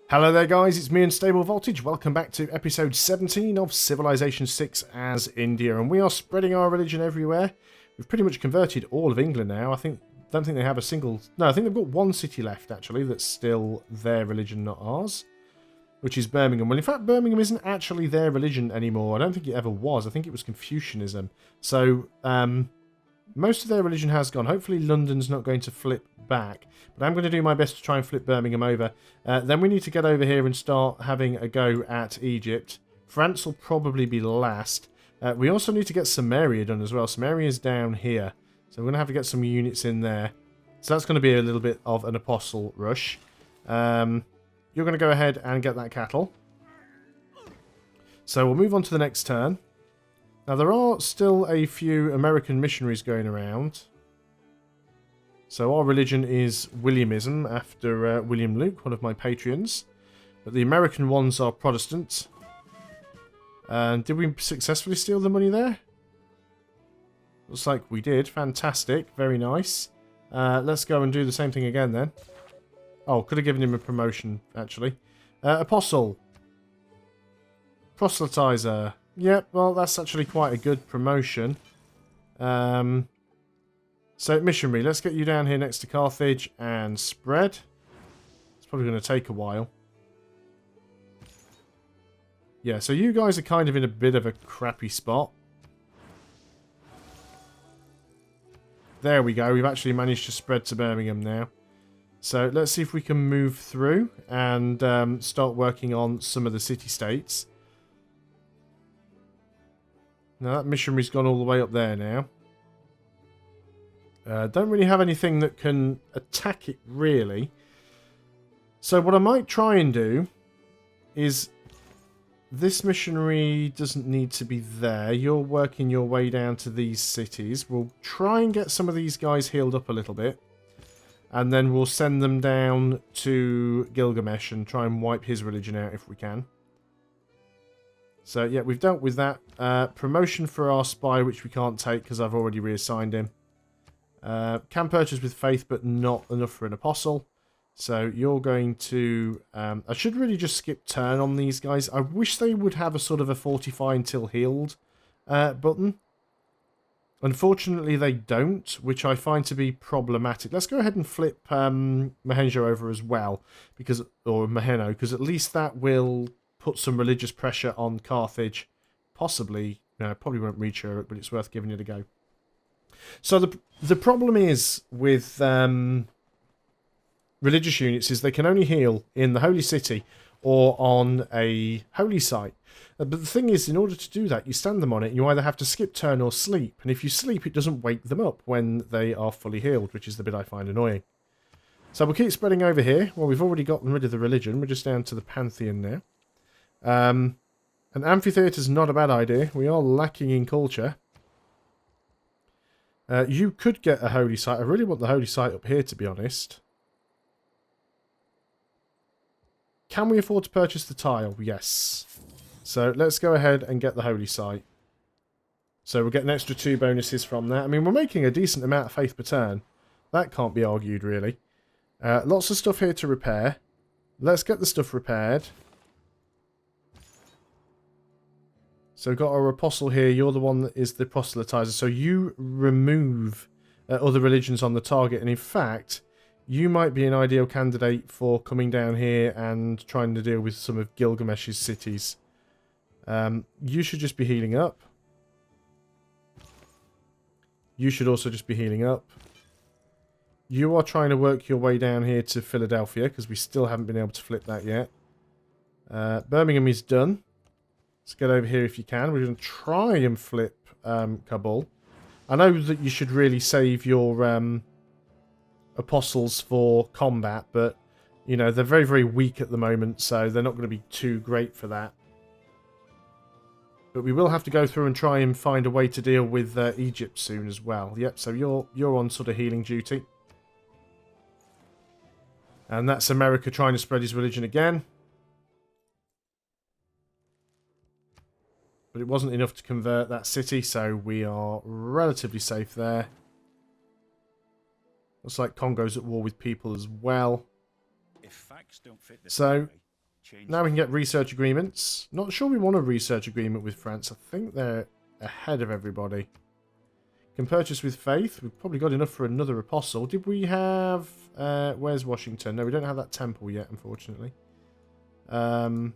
Hello there guys, it's me and Stable Voltage. Welcome back to episode 17 of Civilization 6 as India, and we are spreading our religion everywhere. We've pretty much converted all of England now. I don't think they have a single... No, I think they've got one city left actually that's still their religion, not ours, which is Birmingham. Well, in fact, Birmingham isn't actually their religion anymore. I don't think it ever was. I think it was Confucianism. So, most of their religion has gone. Hopefully London's not going to flip back. But I'm going to do my best to try and flip Birmingham over. Then we need to get over here and start having a go at Egypt. France will probably be last. We also need to get Samaria done as well. Samaria is down here. So we're going to have to get some units in there. So that's going to be a little bit of an apostle rush. You're going to go ahead and get that cattle. So we'll move on to the next turn. Now, there are still a few American missionaries going around. So our religion is Williamism, after William Luke, one of my patrons. But the American ones are Protestant. And did we successfully steal the money there? Looks like we did. Fantastic. Very nice. Let's go and do the same thing again then. Oh, could have given him a promotion, actually. Apostle. Proselytizer. Yep, well, that's actually quite a good promotion. So, missionary, let's get you down here next to Carthage and spread. It's probably going to take a while. Yeah, so you guys are kind of in a bit of a crappy spot. There we go, we've actually managed to spread to Birmingham now. So, let's see if we can move through and start working on some of the city-states. Now, that missionary's gone all the way up there now. Don't really have anything that can attack it, really. So what I might try and do is... This missionary doesn't need to be there. You're working your way down to these cities. We'll try and get some of these guys healed up a little bit. And then we'll send them down to Gilgamesh and try and wipe his religion out if we can. So, yeah, we've dealt with that. Promotion for our spy, which we can't take because I've already reassigned him. Can purchase with faith, but not enough for an apostle. So you're going to... I should really just skip turn on these guys. I wish they would have a sort of a fortify until healed button. Unfortunately, they don't, which I find to be problematic. Let's go ahead and flip Mohenjo over as well, because or Maheno, because at least that will put some religious pressure on Carthage. Possibly, no, probably won't reach her, but it's worth giving it a go. So the problem is with religious units is they can only heal in the Holy City or on a holy site. But the thing is, in order to do that, you stand them on it, and you either have to skip turn or sleep. And if you sleep, it doesn't wake them up when they are fully healed, which is the bit I find annoying. So we'll keep spreading over here. Well, we've already gotten rid of the religion. We're just down to the Pantheon now. An amphitheatre is not a bad idea. We are lacking in culture. You could get a holy site. I really want the holy site up here, to be honest. Can we afford to purchase the tile? Yes. So let's go ahead and get the holy site. So we'll get an extra 2 bonuses from that. I mean, we're making a decent amount of faith per turn. That can't be argued, really. Lots of stuff here to repair. Let's get the stuff repaired. So we've got our apostle here. You're the one that is the proselytizer. So you remove other religions on the target. And in fact, you might be an ideal candidate for coming down here and trying to deal with some of Gilgamesh's cities. You should just be healing up. You should also just be healing up. You are trying to work your way down here to Philadelphia, because we still haven't been able to flip that yet. Birmingham is done. Let's get over here if you can. We're going to try and flip Kabul. I know that you should really save your apostles for combat, but, you know, they're very, very weak at the moment, so they're not going to be too great for that. But we will have to go through and try and find a way to deal with Egypt soon as well. Yep, so you're on sort of healing duty. And that's America trying to spread his religion again. But it wasn't enough to convert that city, so we are relatively safe there. Looks like Congo's at war with people as well. If facts don't fit the So, theory, Now we can get research agreements. Not sure we want a research agreement with France. I think they're ahead of everybody. Can purchase with faith. We've probably got enough for another apostle. Did we have... where's Washington? No, we don't have that temple yet, unfortunately. Get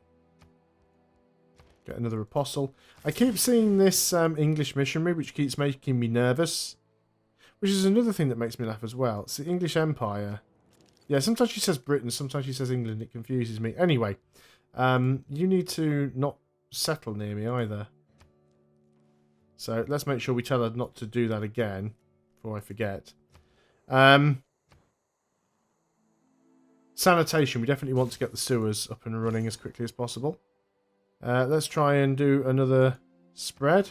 another apostle. I keep seeing this English missionary, which keeps making me nervous. Which is another thing that makes me laugh as well. It's the English Empire. Yeah, sometimes she says Britain, sometimes she says England. It confuses me. Anyway, you need to not settle near me either. So let's make sure we tell her not to do that again before I forget. Sanitation. We definitely want to get the sewers up and running as quickly as possible. Let's try and do another spread.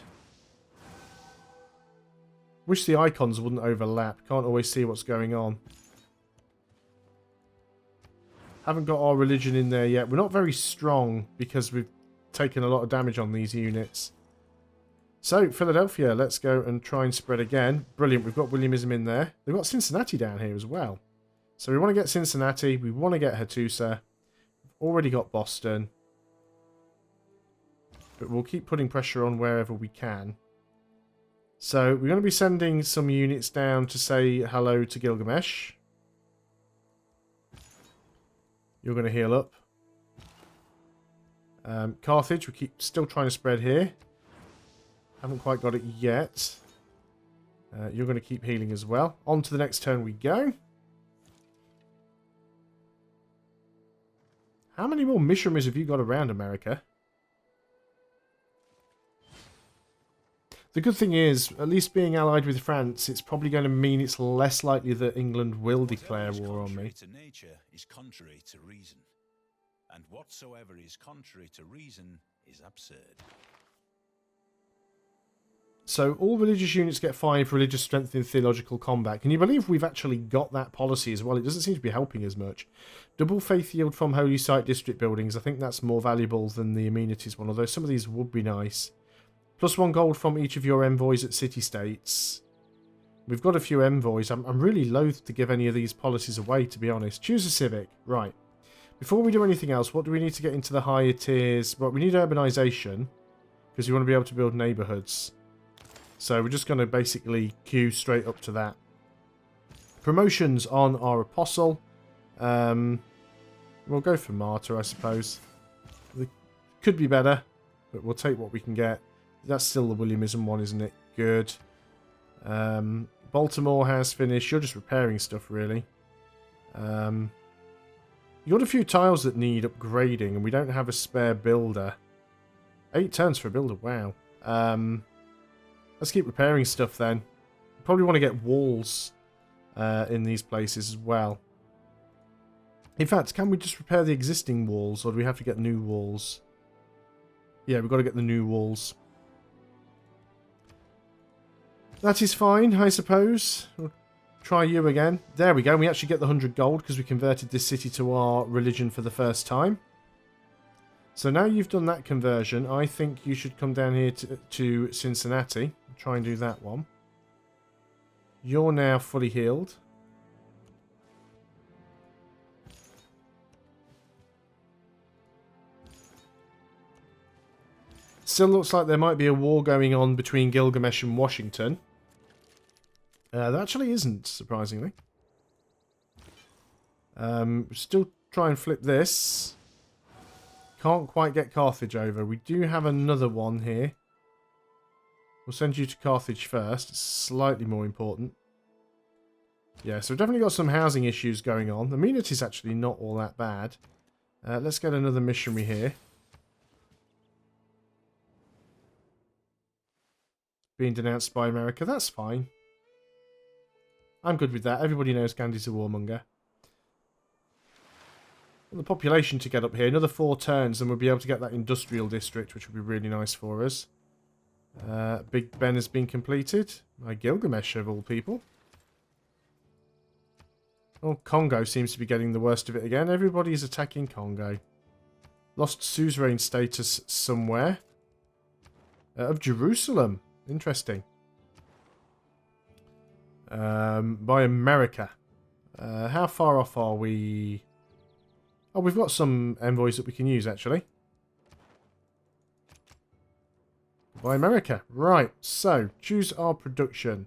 Wish the icons wouldn't overlap. Can't always see what's going on. Haven't got our religion in there yet. We're not very strong because we've taken a lot of damage on these units. So, Philadelphia, let's go and try and spread again. Brilliant, we've got Williamism in there. They've got Cincinnati down here as well. So we want to get Cincinnati. We want to get Hattusa. We've already got Boston. But we'll keep putting pressure on wherever we can. So we're going to be sending some units down to say hello to Gilgamesh. You're going to heal up. Carthage, we keep still trying to spread here. Haven't quite got it yet. You're going to keep healing as well. On to the next turn we go. How many more missionaries have you got around, America? The good thing is, at least being allied with France, it's probably going to mean it's less likely that England will declare war on me. To nature is contrary to reason, and whatsoever is contrary to reason is absurd. So all religious units get 5 religious strength in theological combat. Can you believe we've actually got that policy as well? It doesn't seem to be helping as much. Double faith yield from holy site district buildings. I think that's more valuable than the amenities one, although some of these would be nice. +1 gold from each of your envoys at city-states. We've got a few envoys. I'm really loath to give any of these policies away, to be honest. Choose a civic. Right. Before we do anything else, what do we need to get into the higher tiers? Well, we need urbanization, because we want to be able to build neighborhoods. So we're just going to basically queue straight up to that. Promotions on our apostle. We'll go for martyr, I suppose. It could be better, but we'll take what we can get. That's still the Williamism one, isn't it? Good. Baltimore has finished. You're just repairing stuff, really. You got a few tiles that need upgrading, and we don't have a spare builder. 8 turns for a builder, wow. Let's keep repairing stuff then. Probably want to get walls in these places as well. In fact, can we just repair the existing walls, or do we have to get new walls? Yeah, we've got to get the new walls. That is fine, I suppose. We'll try you again. There we go. We actually get the 100 gold because we converted this city to our religion for the first time. So now you've done that conversion, I think you should come down here to Cincinnati. Try and do that one. You're now fully healed. Still looks like there might be a war going on between Gilgamesh and Washington. There actually isn't, surprisingly. Still try and flip this. Can't quite get Carthage over. We do have another one here. We'll send you to Carthage first. It's slightly more important. Yeah, so we've definitely got some housing issues going on. The amenity's actually not all that bad. Let's get another missionary here. Being denounced by America. That's fine. I'm good with that. Everybody knows Gandhi's a warmonger. The population to get up here. Another 4 turns and we'll be able to get that industrial district, which would be really nice for us. Big Ben has been completed. By Gilgamesh, of all people. Oh, Congo seems to be getting the worst of it again. Everybody's attacking Congo. Lost suzerain status somewhere. Of Jerusalem. Interesting. By America. How far off are we? Oh, we've got some envoys that we can use, actually. By America. Right, so, choose our production.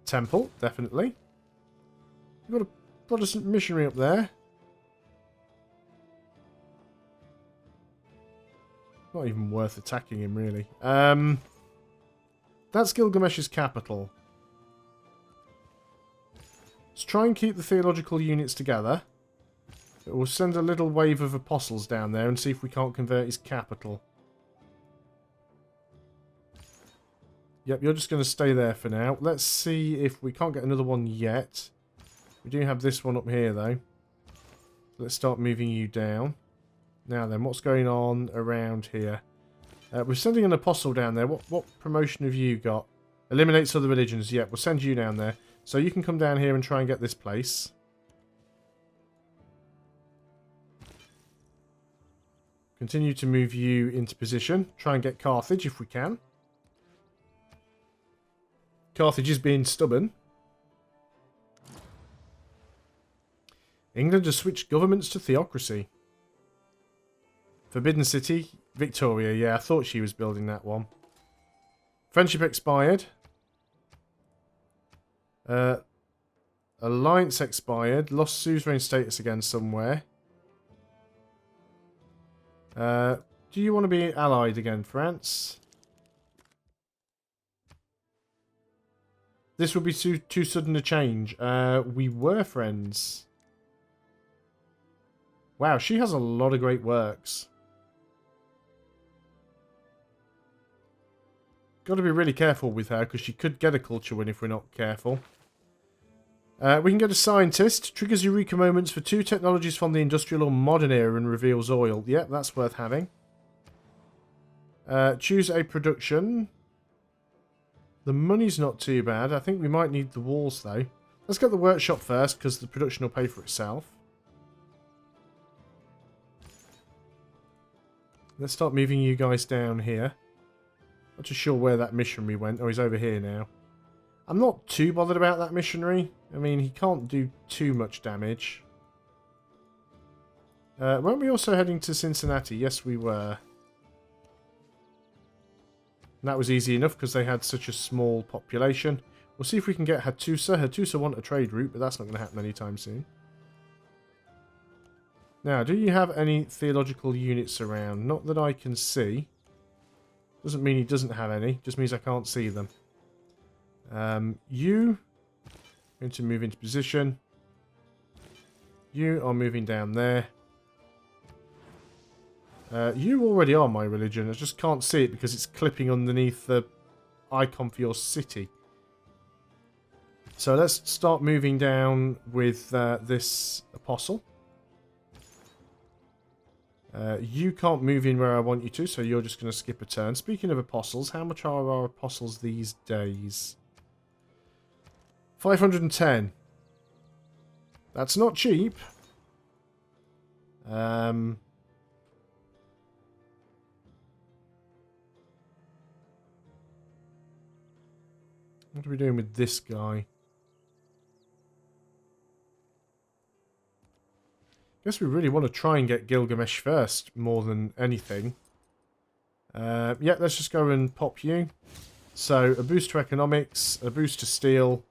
Temple, definitely. We've got a Protestant missionary up there. Not even worth attacking him, really. That's Gilgamesh's capital. Let's try and keep the theological units together. But we'll send a little wave of apostles down there and see if we can't convert his capital. Yep, you're just going to stay there for now. Let's see if we can't get another one yet. We do have this one up here, though. Let's start moving you down. Now then, what's going on around here? We're sending an apostle down there. What promotion have you got? Eliminates other religions. Yep, we'll send you down there. So you can come down here and try and get this place. Continue to move you into position. Try and get Carthage if we can. Carthage is being stubborn. England has switched governments to theocracy. Forbidden City, Victoria. Yeah, I thought she was building that one. Friendship expired. Alliance expired. Lost suzerain status again somewhere. Do you want to be allied again, France? This would be too sudden a change. We were friends. Wow, she has a lot of great works. Got to be really careful with her, because she could get a culture win if we're not careful. We can get a scientist. Triggers Eureka moments for 2 technologies from the industrial or modern era and reveals oil. Yep, that's worth having. Choose a production. The money's not too bad. I think we might need the walls, though. Let's get the workshop first, because the production will pay for itself. Let's start moving you guys down here. Not too sure where that missionary went. Oh, he's over here now. I'm not too bothered about that missionary. I mean, he can't do too much damage. Weren't we also heading to Cincinnati? Yes, we were. And that was easy enough because they had such a small population. We'll see if we can get Hattusa. Hattusa want a trade route, but that's not going to happen anytime soon. Now, do you have any theological units around? Not that I can see. Doesn't mean he doesn't have any. Just means I can't see them. You going to move into position. You are moving down there. You already are my religion. I just can't see it because it's clipping underneath the icon for your city. So let's start moving down with this apostle. You can't move in where I want you to, so you're just going to skip a turn. Speaking of apostles, how much are our apostles these days? 510. That's not cheap. What are we doing with this guy? Guess we really want to try and get Gilgamesh first, more than anything. Yeah, let's just go and pop you. So, a boost to economics, a boost to steel,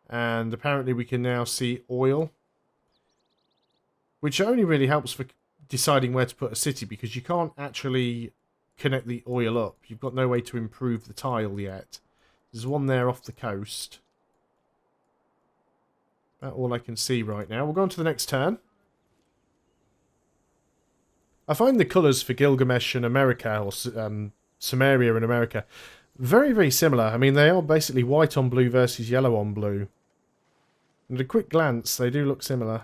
and apparently we can now see oil. Which only really helps for deciding where to put a city, because you can't actually connect the oil up. You've got no way to improve the tile yet. There's one there off the coast. That's all I can see right now. We'll go on to the next turn. I find the colours for Gilgamesh in America, or Samaria in America, very, very similar. I mean, they are basically white on blue versus yellow on blue. And at a quick glance, they do look similar.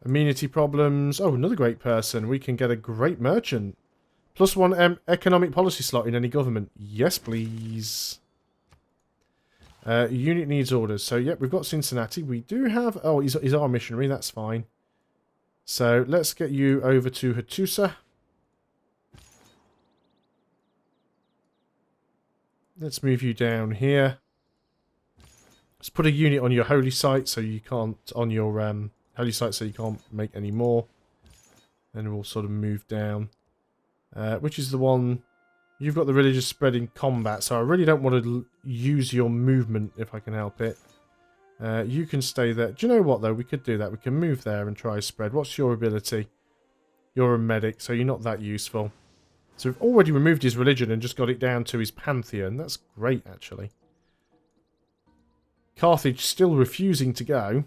Amenity problems. Oh, another great person. We can get a great merchant. +1 economic policy slot in any government. Yes, please. Unit needs orders. So, yep, we've got Cincinnati. We do have... Oh, he's our missionary. That's fine. So, let's get you over to Hattusa. Let's move you down here. Let's put a unit on your holy site so you can't... On your Holy site, so you can't make any more. Then we'll sort of move down. Which is the one... You've got the religious spread in combat, so I really don't want to use your movement if I can help it. You can stay there. Do you know what, though? We could do that. We can move there and try spread. What's your ability? You're a medic, so you're not that useful. So we've already removed his religion and just got it down to his pantheon. That's great, actually. Carthage still refusing to go.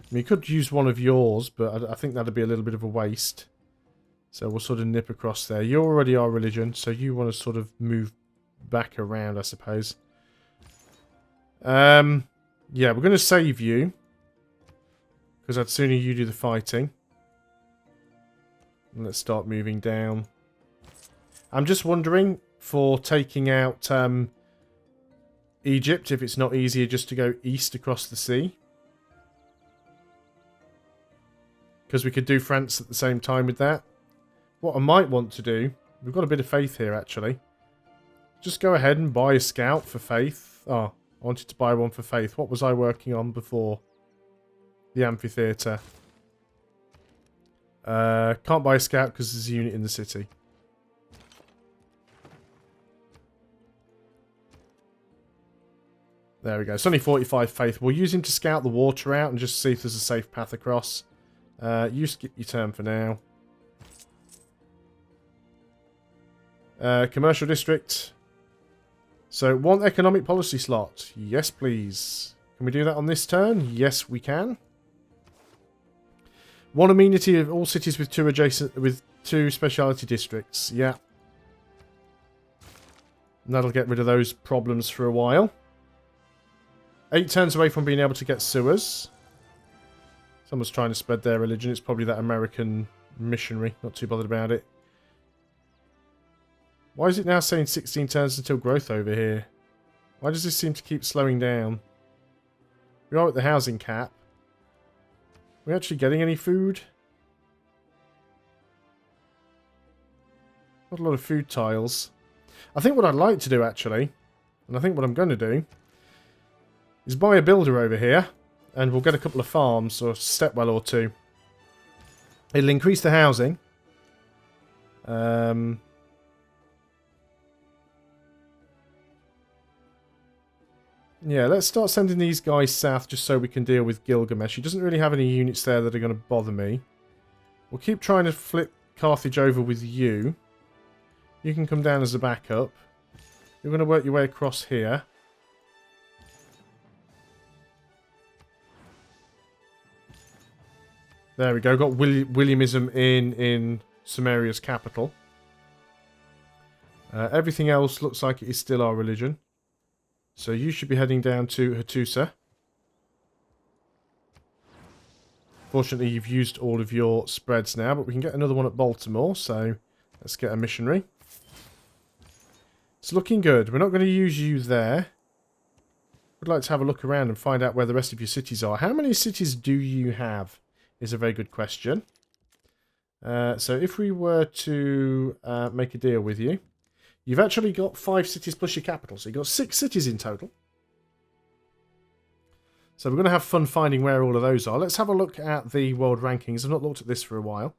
I mean, you could use one of yours, but I think that'd be a little bit of a waste. So we'll sort of nip across there. You're already our religion, so you want to sort of move back around, I suppose. Yeah, we're going to save you. Because I'd sooner you do the fighting. And let's start moving down. I'm just wondering, for taking out Egypt, if it's not easier just to go east across the sea. Because we could do France at the same time with that. What I might want to do... We've got a bit of faith here, actually. Just go ahead and buy a scout for faith. Oh, I wanted to buy one for faith. What was I working on before? The amphitheatre. Can't buy a scout because there's a unit in the city. There we go. It's only 45 faith. We'll use him to scout the water out and just see if there's a safe path across. You skip your turn for now. Commercial district. So, one economic policy slot. Yes, please. Can we do that on this turn? Yes, we can. One amenity of all cities with two speciality districts. Yeah. And that'll get rid of those problems for a while. 8 turns away from being able to get sewers. Someone's trying to spread their religion. It's probably that American missionary. Not too bothered about it. Why is it now saying 16 turns until growth over here? Why does this seem to keep slowing down? We are at the housing cap. Are we actually getting any food? Not a lot of food tiles. I think what I'd like to do, actually, and I think what I'm going to do, is buy a builder over here, and we'll get a couple of farms, or a stepwell or two. It'll increase the housing. Yeah, let's start sending these guys south just so we can deal with Gilgamesh. He doesn't really have any units there that are going to bother me. We'll keep trying to flip Carthage over with you. You can come down as a backup. You're going to work your way across here. There we go. Got Williamism in Sumeria's capital. Everything else looks like it is still our religion. So you should be heading down to Hattusa. Fortunately, you've used all of your spreads now, but we can get another one at Baltimore, so let's get a missionary. It's looking good. We're not going to use you there. I'd like to have a look around and find out where the rest of your cities are. How many cities do you have is a very good question. So if we were to make a deal with you, you've actually got 5 cities plus your capital, so you've got 6 cities in total. So we're going to have fun finding where all of those are. Let's have a look at the world rankings. I've not looked at this for a while.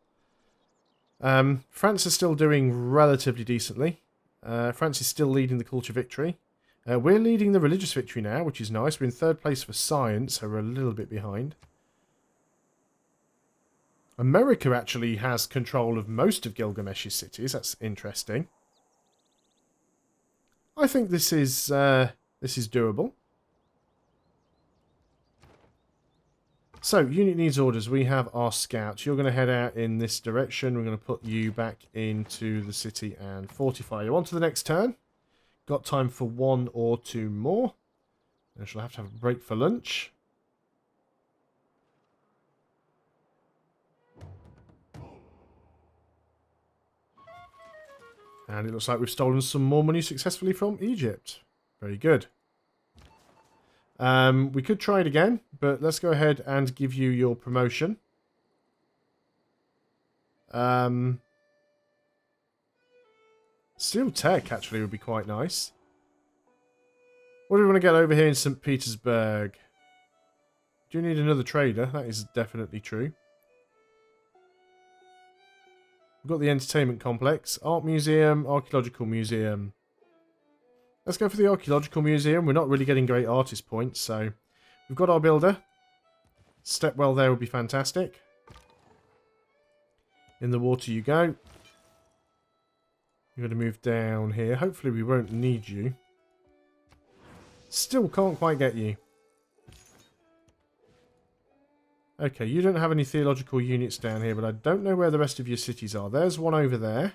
France is still doing relatively decently. France is still leading the culture victory. We're leading the religious victory now, which is nice. We're in 3rd place for science, so we're a little bit behind. America actually has control of most of Gilgamesh's cities. That's interesting. I think this is doable. So, unit needs orders. We have our scouts. You're going to head out in this direction. We're going to put you back into the city and fortify you. On to the next turn. Got time for 1 or 2 more. I shall have to have a break for lunch. And it looks like we've stolen some more money successfully from Egypt. Very good. We could try it again, but let's go ahead and give you your promotion. Steel Tech actually would be quite nice. What do we want to get over here in St. Petersburg? Do you need another trader? That is definitely true. We've got the entertainment complex, art museum, archaeological museum. Let's go for the archaeological museum. We're not really getting great artist points, so we've got our builder. Stepwell there would be fantastic. In the water you go. You're going to move down here. Hopefully we won't need you. Still can't quite get you. Okay, you don't have any theological units down here, but I don't know where the rest of your cities are. There's one over there.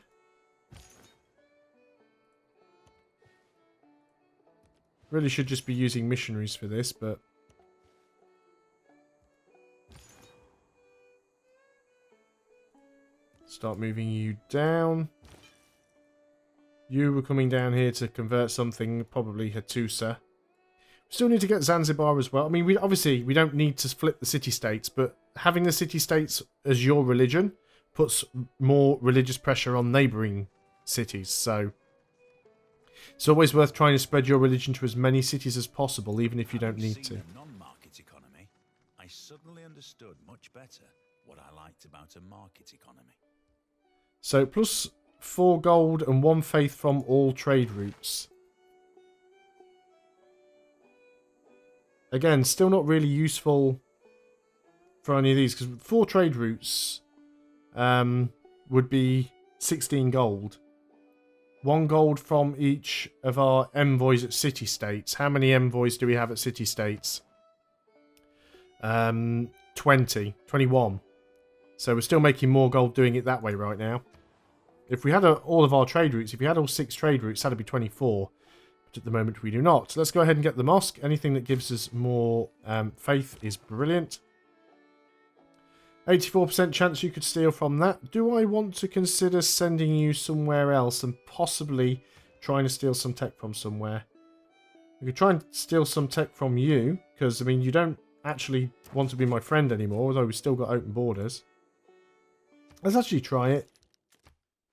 Really should just be using missionaries for this, but... Start moving you down. You were coming down here to convert something, probably Hattusa. Still need to get Zanzibar as well. I mean, we don't need to flip the city-states, but having the city-states as your religion puts more religious pressure on neighbouring cities, so... It's always worth trying to spread your religion to as many cities as possible, even if you don't need to. Non-market economy, I suddenly understood much better what I liked about a market economy. So, plus 4 gold and 1 faith from all trade routes. Again, still not really useful for any of these, because 4 trade routes would be 16 gold. 1 gold from each of our envoys at city-states. How many envoys do we have at city-states? 20. 21. So we're still making more gold doing it that way right now. If we had all of our trade routes, if we had all 6 trade routes, that'd be 24. But at the moment we do not. So let's go ahead and get the mosque. Anything that gives us more faith is brilliant. 84% chance you could steal from that. Do I want to consider sending you somewhere else and possibly trying to steal some tech from somewhere? We could try and steal some tech from you, because, I mean, you don't actually want to be my friend anymore, although we've still got open borders. Let's actually try it.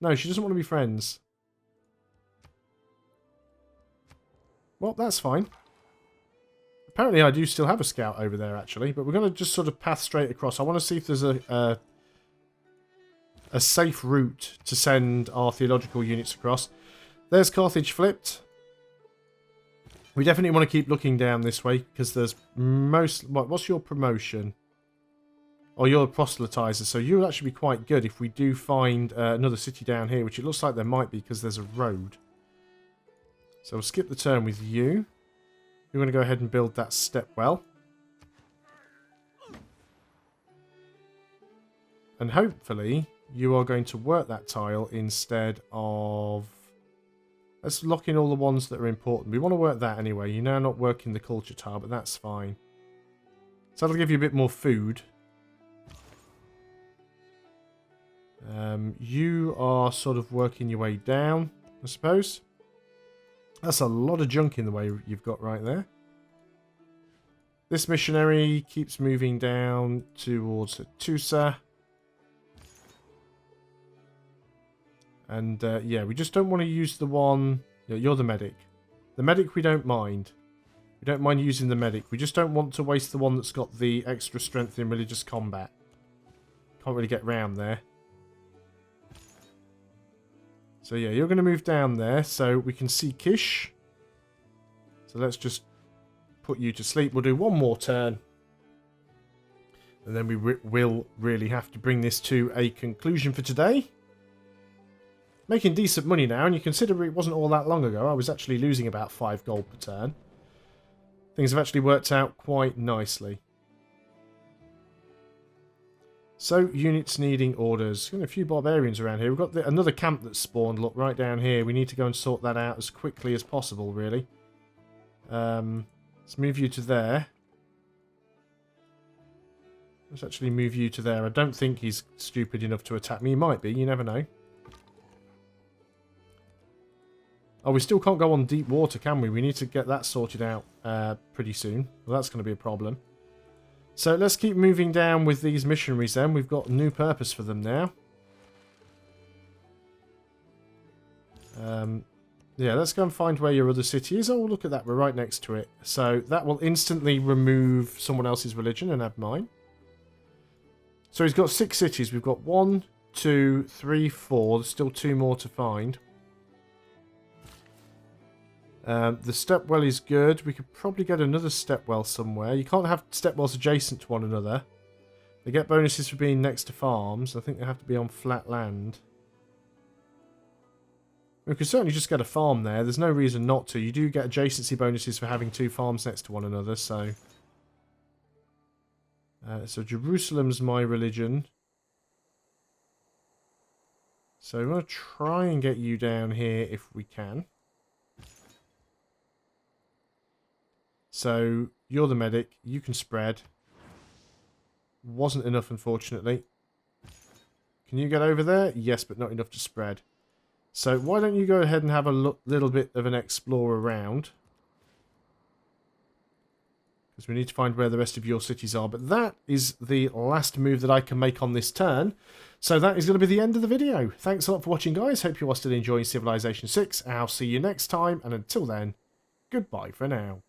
No, she doesn't want to be friends. Well, that's fine. Apparently I do still have a scout over there, actually, but we're going to just sort of path straight across. I want to see if there's a safe route to send our theological units across. There's Carthage flipped. We definitely want to keep looking down this way, because there's what's your promotion? Oh, you're a proselytizer, so you'll actually be quite good if we do find another city down here, which it looks like there might be, because there's a road. So we'll skip the turn with you. We're going to go ahead and build that stepwell. And hopefully you are going to work that tile instead of... Let's lock in all the ones that are important. We want to work that anyway. You're now not working the culture tile, but that's fine. So that'll give you a bit more food. You are sort of working your way down, I suppose. That's a lot of junk in the way you've got right there. This missionary keeps moving down towards Hattusa. And yeah, we just don't want to use the one... You're the medic. The medic we don't mind. We don't mind using the medic. We just don't want to waste the one that's got the extra strength in religious combat. Can't really get round there. So yeah, you're going to move down there so we can see Kish. So let's just put you to sleep. We'll do one more turn. And then we will really have to bring this to a conclusion for today. Making decent money now, and you consider it wasn't all that long ago. I was actually losing about 5 gold per turn. Things have actually worked out quite nicely. So, units needing orders. Got a few barbarians around here. We've got another camp that's spawned, look, right down here. We need to go and sort that out as quickly as possible, really. Let's move you to there. Let's actually move you to there. I don't think he's stupid enough to attack me. He might be, you never know. Oh, we still can't go on deep water, can we? We need to get that sorted out pretty soon. Well, that's going to be a problem. So let's keep moving down with these missionaries then. We've got a new purpose for them now. Yeah, let's go and find where your other city is. Oh, look at that. We're right next to it. So that will instantly remove someone else's religion and add mine. So he's got 6 cities. We've got 1, 2, 3, 4. There's still 2 more to find. The stepwell is good. We could probably get another stepwell somewhere. You can't have stepwells adjacent to one another. They get bonuses for being next to farms. I think they have to be on flat land. We could certainly just get a farm there. There's no reason not to. You do get adjacency bonuses for having 2 farms next to one another, so... so Jerusalem's my religion. So we're going to try and get you down here if we can. So, you're the medic. You can spread. Wasn't enough, unfortunately. Can you get over there? Yes, but not enough to spread. So, why don't you go ahead and have a little bit of an explore around. Because we need to find where the rest of your cities are. But that is the last move that I can make on this turn. So that is going to be the end of the video. Thanks a lot for watching, guys. Hope you are still enjoying Civilization 6. I'll see you next time. And until then, goodbye for now.